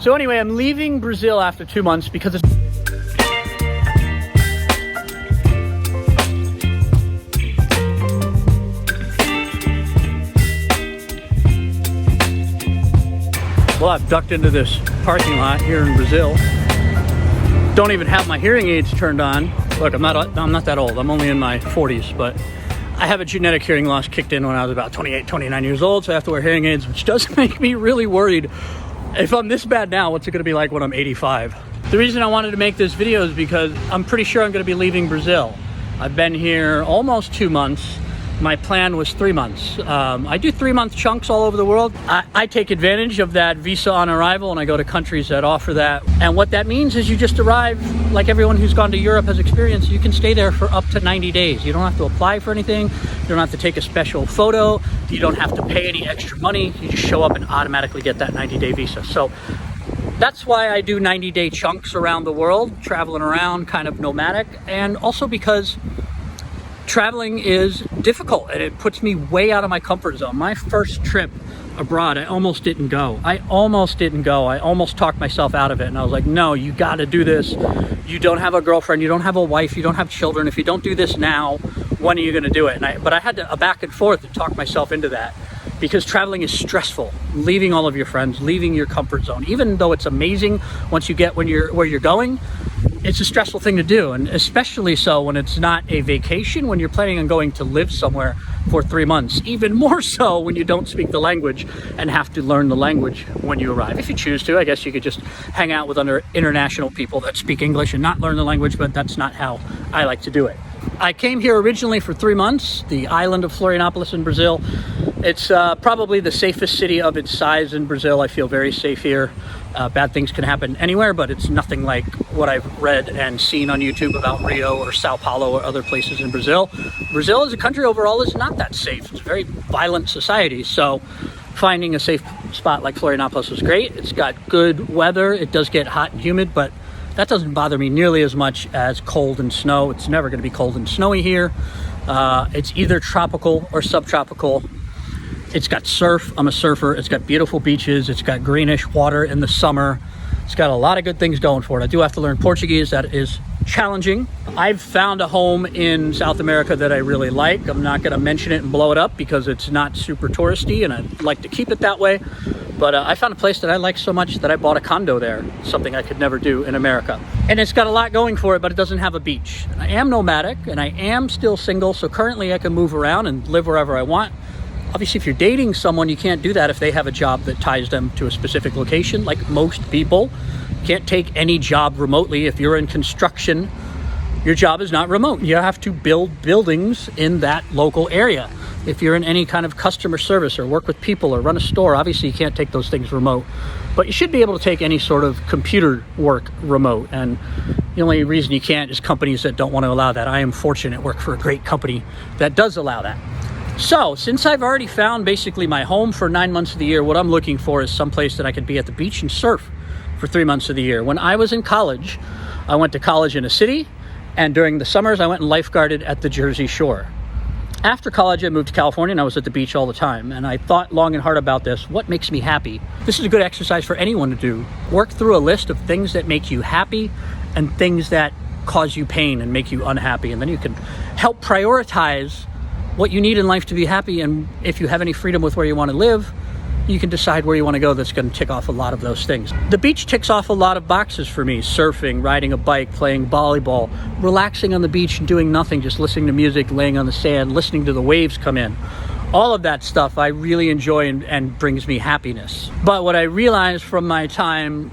So anyway, I'm leaving Brazil after 2 months because it's... Well, I've ducked into this parking lot here in Brazil. Don't even have my hearing aids turned on. Look, I'm not that old. I'm only in my 40s, but I have a genetic hearing loss kicked in when I was about 28, 29 years old, so I have to wear hearing aids, which does make me really worried. If I'm this bad now, what's it going to be like when I'm 85? The reason I wanted to make this video is because I'm pretty sure I'm going to be leaving Brazil. I've been here almost 2 months. My plan was 3 months. I do 3-month chunks all over the world. I take advantage of that visa on arrival, and I go to countries that offer that. And what that means is you just arrive, like everyone who's gone to Europe has experienced, you can stay there for up to 90 days. You don't have to apply for anything. You don't have to take a special photo. You don't have to pay any extra money. You just show up and automatically get that 90-day visa. So that's why I do 90-day chunks around the world, traveling around, kind of nomadic, and also because traveling is difficult and it puts me way out of my comfort zone. My first trip abroad, I almost didn't go. I almost talked myself out of it, and I was like, no, you got to do this. You don't have a girlfriend, you don't have a wife, you don't have children. If you don't do this now, when are you going to do it? But I had to back and forth and talk myself into that, because traveling is stressful. Leaving all of your friends, leaving your comfort zone, even though it's amazing once you get where you're going, it's a stressful thing to do, and especially so when it's not a vacation, when you're planning on going to live somewhere for 3 months. Even more so when you don't speak the language and have to learn the language when you arrive. If you choose to, I guess you could just hang out with other international people that speak English and not learn the language, but that's not how I like to do it. I came here originally for 3 months, the island of Florianópolis in Brazil. It's probably the safest city of its size in Brazil. I feel very safe here. Bad things can happen anywhere, but it's nothing like what I've read and seen on YouTube about Rio or Sao Paulo or other places in Brazil. Brazil as a country overall is not that safe. It's a very violent society, so finding a safe spot like Florianópolis was great. It's got good weather. It does get hot and humid, but that doesn't bother me nearly as much as cold and snow. It's never going to be cold and snowy here. It's either tropical or subtropical. It's got surf. I'm a surfer. It's got beautiful beaches. It's got greenish water in the summer. It's got a lot of good things going for it. I do have to learn Portuguese. That is challenging. I've found a home in South America that I really like. I'm not going to mention it and blow it up because it's not super touristy, and I'd like to keep it that way. But I found a place that I like so much that I bought a condo there, something I could never do in America. And it's got a lot going for it, but it doesn't have a beach. I am nomadic, and I am still single, so currently I can move around and live wherever I want. Obviously, if you're dating someone, you can't do that if they have a job that ties them to a specific location, like most people. You can't take any job remotely. If you're in construction, your job is not remote. You have to build buildings in that local area. If you're in any kind of customer service or work with people or run a store, obviously you can't take those things remote. But you should be able to take any sort of computer work remote. And the only reason you can't is companies that don't want to allow that. I am fortunate to work for a great company that does allow that. So, since I've already found basically my home for 9 months of the year, what I'm looking for is someplace that I could be at the beach and surf for 3 months of the year. When I was in college, I went to college in a city, and during the summers, I went and lifeguarded at the Jersey Shore. After college, I moved to California, and I was at the beach all the time, and I thought long and hard about this. What makes me happy? This is a good exercise for anyone to do. Work through a list of things that make you happy and things that cause you pain and make you unhappy, and then you can help prioritize what you need in life to be happy. And if you have any freedom with where you want to live, you can decide where you want to go. That's going to tick off a lot of those things. The beach ticks off a lot of boxes for me. Surfing, riding a bike, playing volleyball, relaxing on the beach and doing nothing, just listening to music, laying on the sand, listening to the waves come in. All of that stuff I really enjoy and brings me happiness. But what I realized from my time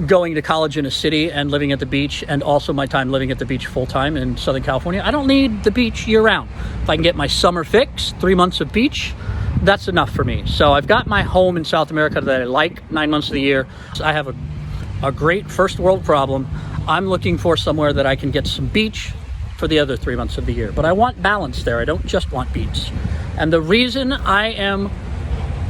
going to college in a city and living at the beach, and also my time living at the beach full-time in Southern California, I don't need the beach year-round. If I can get my summer fix, 3 months of beach, that's enough for me. So I've got my home in South America that I like 9 months of the year. So I have a great first world problem. I'm looking for somewhere that I can get some beach for the other 3 months of the year. But I want balance there. I don't just want beach. And the reason I am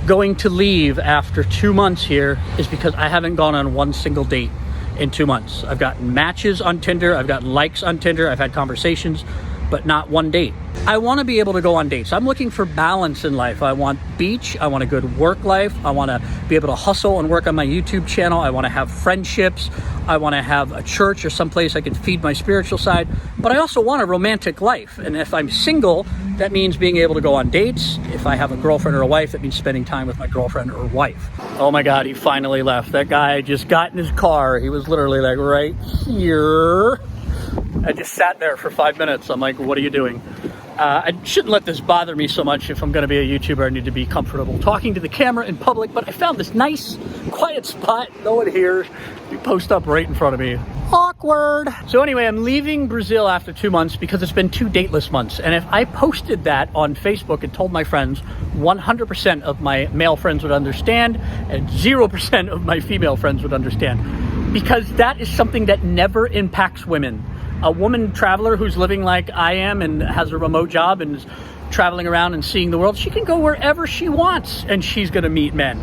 going to leave after 2 months here is because I haven't gone on one single date in 2 months. I've gotten matches on Tinder, I've gotten likes on Tinder, I've had conversations, but not one date. I want to be able to go on dates. I'm looking for balance in life. I want beach. I want a good work life. I want to be able to hustle and work on my YouTube channel. I want to have friendships. I want to have a church or someplace I can feed my spiritual side. But I also want a romantic life. And if I'm single, that means being able to go on dates. If I have a girlfriend or a wife, that means spending time with my girlfriend or wife. Oh my God, he finally left. That guy just got in his car. He was literally like right here. I just sat there for 5 minutes. I'm like, what are you doing? I shouldn't let this bother me so much. If I'm going to be a YouTuber, I need to be comfortable talking to the camera in public, but I found this nice, quiet spot. No one here. You post up right in front of me. Awkward. So anyway, I'm leaving Brazil after 2 months because it's been 2 dateless months. And if I posted that on Facebook and told my friends, 100% of my male friends would understand and 0% of my female friends would understand. Because that is something that never impacts women. A woman traveler who's living like I am and has a remote job and is traveling around and seeing the world, she can go wherever she wants and she's going to meet men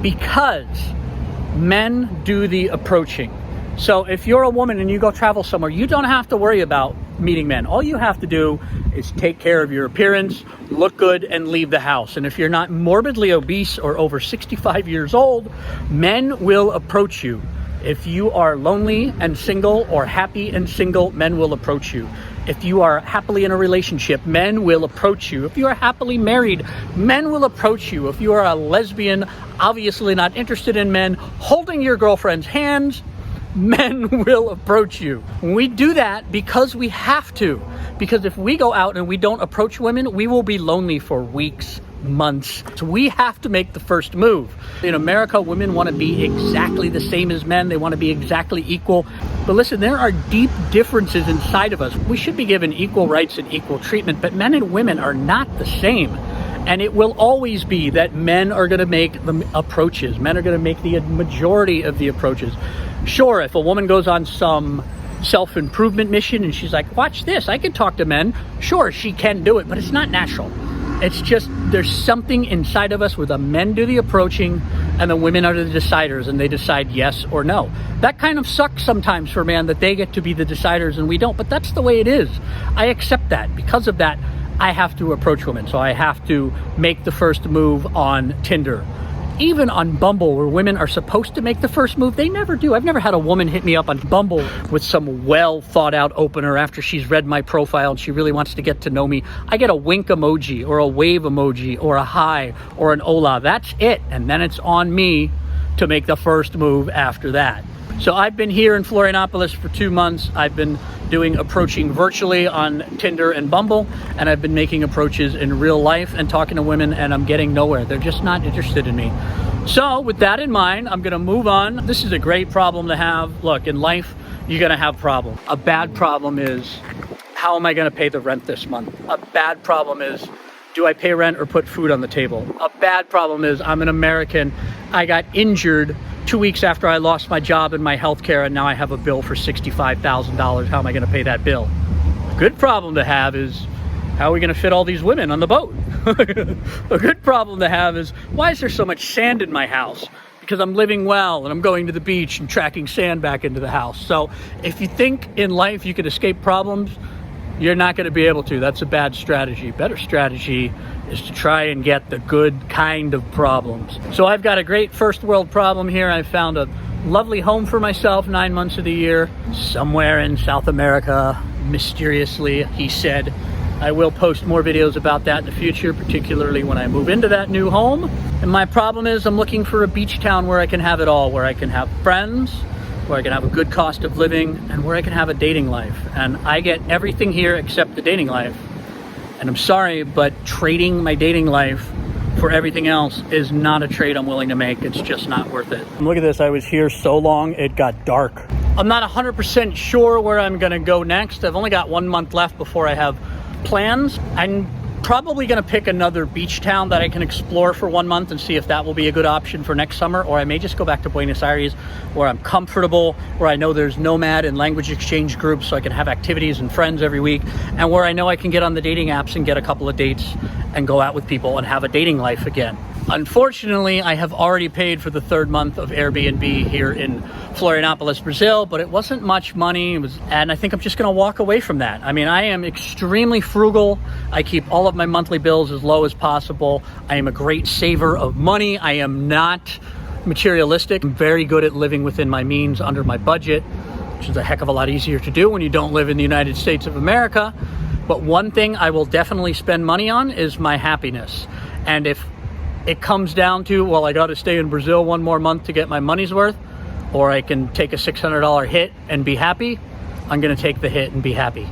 because men do the approaching. So if you're a woman and you go travel somewhere, you don't have to worry about meeting men. All you have to do is take care of your appearance, look good, and leave the house. And if you're not morbidly obese or over 65 years old, men will approach you. If you are lonely and single or happy and single, men will approach you. If you are happily in a relationship, men will approach you. If you are happily married, men will approach you. If you are a lesbian, obviously not interested in men, holding your girlfriend's hands, men will approach you. We do that because we have to. Because if we go out and we don't approach women, we will be lonely for weeks, months. So we have to make the first move. In America, women want to be exactly the same as men. They want to be exactly equal. But listen, there are deep differences inside of us. We should be given equal rights and equal treatment, but men and women are not the same. And it will always be that men are going to make the approaches. Men are going to make the majority of the approaches. Sure, if a woman goes on some self-improvement mission and she's like, watch this, I can talk to men. Sure, she can do it, but it's not natural. It's just, there's something inside of us where the men do the approaching and the women are the deciders and they decide yes or no. That kind of sucks sometimes for a man that they get to be the deciders and we don't, but that's the way it is. I accept that. Because of that, I have to approach women. So I have to make the first move on Tinder. Even on Bumble, where women are supposed to make the first move, they never do. I've never had a woman hit me up on Bumble with some well thought out opener after she's read my profile and she really wants to get to know me. I get a wink emoji or a wave emoji or a hi or an hola. That's it. And then it's on me to make the first move after that. So I've been here in Florianópolis for 2 months. I've been doing approaching virtually on Tinder and Bumble, and I've been making approaches in real life and talking to women, and I'm getting nowhere. They're just not interested in me. So with that in mind, I'm gonna move on. This is a great problem to have. Look, in life, you're gonna have problems. A bad problem is, how am I gonna pay the rent this month? A bad problem is, do I pay rent or put food on the table? A bad problem is, I'm an American. I got injured 2 weeks after I lost my job and my health care, and now I have a bill for $65,000. How am I going to pay that bill? A good problem to have is, how are we going to fit all these women on the boat? A good problem to have is, why is there so much sand in my house? Because I'm living well and I'm going to the beach and tracking sand back into the house. So if you think in life you could escape problems, you're not going to be able to. That's a bad strategy. Better strategy is to try and get the good kind of problems. So I've got a great first world problem here. I found a lovely home for myself 9 months of the year, somewhere in South America, mysteriously, he said. I will post more videos about that in the future, particularly when I move into that new home. And my problem is I'm looking for a beach town where I can have it all, where I can have friends, where I can have a good cost of living, and where I can have a dating life. And I get everything here except the dating life. And I'm sorry, but trading my dating life for everything else is not a trade I'm willing to make. It's just not worth it. Look at this, I was here so long, it got dark. I'm not 100% sure where I'm gonna go next. I've only got 1 month left before I have plans. I'm probably gonna pick another beach town that I can explore for 1 month and see if that will be a good option for next summer, or I may just go back to Buenos Aires where I'm comfortable, where I know there's nomad and language exchange groups so I can have activities and friends every week, and where I know I can get on the dating apps and get a couple of dates and go out with people and have a dating life again. Unfortunately, I have already paid for the third month of Airbnb here in Florianópolis, Brazil, but it wasn't much money. And I think I'm just going to walk away from that. I mean, I am extremely frugal. I keep all of my monthly bills as low as possible. I am a great saver of money. I am not materialistic. I'm very good at living within my means, under my budget, which is a heck of a lot easier to do when you don't live in the United States of America. But one thing I will definitely spend money on is my happiness. And if it comes down to, well, I got to stay in Brazil one more month to get my money's worth, or I can take a $600 hit and be happy, I'm going to take the hit and be happy.